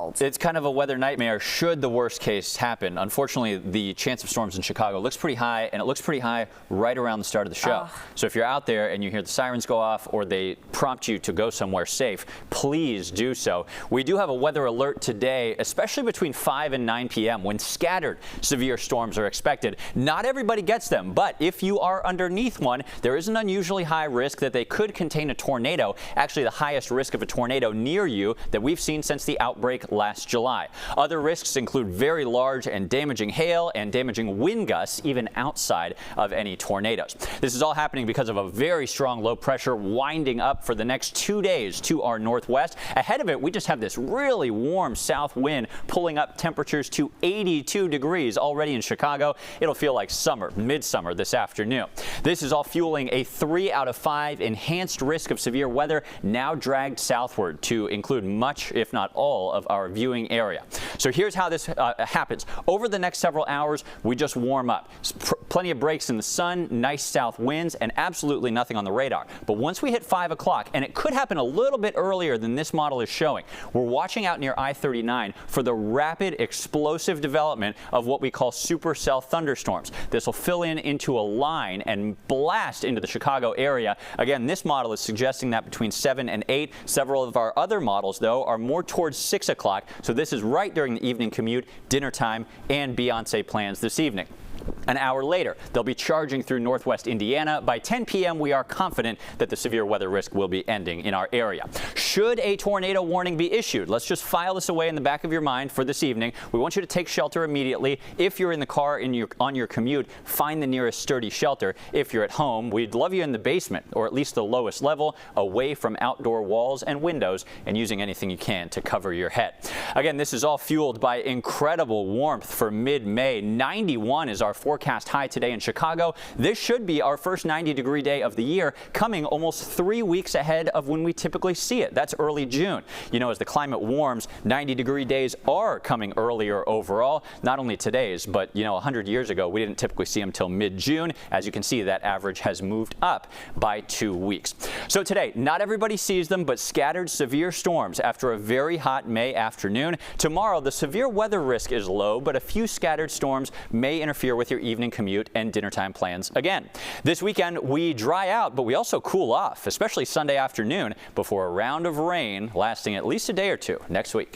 world. It's kind of a weather nightmare should the worst case happen. Unfortunately, the chance of storms in Chicago looks pretty high, and it looks pretty high right around the start of the show. So if you're out there and you hear the sirens go off or they prompt you to go somewhere safe, please do so. We do have a weather alert today, especially between 5 and 9 p.m. when scattered severe storms are expected. Not everybody gets them, but if you are underneath one, there is an unusually high risk that they could contain a tornado, actually the highest risk of a tornado near you that we've seen since the outbreak last July. Other risks include very large and damaging hail and damaging wind gusts even outside of any tornadoes. This is all happening because of a very strong low pressure winding up for the next 2 days to our northwest. Ahead of it, we just have this really warm south wind pulling up temperatures to 82 degrees already in Chicago. It'll feel like summer, midsummer this afternoon. This is all fueling a 3 out of 5 enhanced risk of severe weather now dragged southward to include much, if not all, of our viewing area. So here's how this happens. Over the next several hours, we just warm up. Plenty of breaks in the sun, nice south winds, and absolutely nothing on the radar. But once we hit 5 o'clock, and it could happen a little bit earlier than this model is showing, we're watching out near I-39 for the rapid, explosive development of what we call supercell thunderstorms. This will fill in into a line and blast into the Chicago area. Again, this model is suggesting that between 7 and 8. Several of our other models, though, are more towards 6 o'clock. So this is right during the evening commute, dinner time, and Beyonce plans this evening. An hour later, they'll be charging through northwest Indiana. By 10 p.m., we are confident that the severe weather risk will be ending in our area. Should a tornado warning be issued, let's just file this away in the back of your mind for this evening. We want you to take shelter immediately. If you're in the car on your commute, find the nearest sturdy shelter. If you're at home, we'd love you in the basement, or at least the lowest level, away from outdoor walls and windows, and using anything you can to cover your head. Again, this is all fueled by incredible warmth for mid-May. 91 is our forecast high today in Chicago. This should be our first 90-degree day of the year, coming almost 3 weeks ahead of when we typically see it. That's early June. You know, as the climate warms, 90-degree days are coming earlier overall. Not only today's, but, you know, 100 years ago, we didn't typically see them till mid-June. As you can see, that average has moved up by 2 weeks. So today, not everybody sees them, but scattered severe storms after a very hot May afternoon. Tomorrow, the severe weather risk is low, but a few scattered storms may interfere with your evening commute and dinner time plans again. This weekend, we dry out, but we also cool off, especially Sunday afternoon, before a round of rain lasting at least a day or two next week.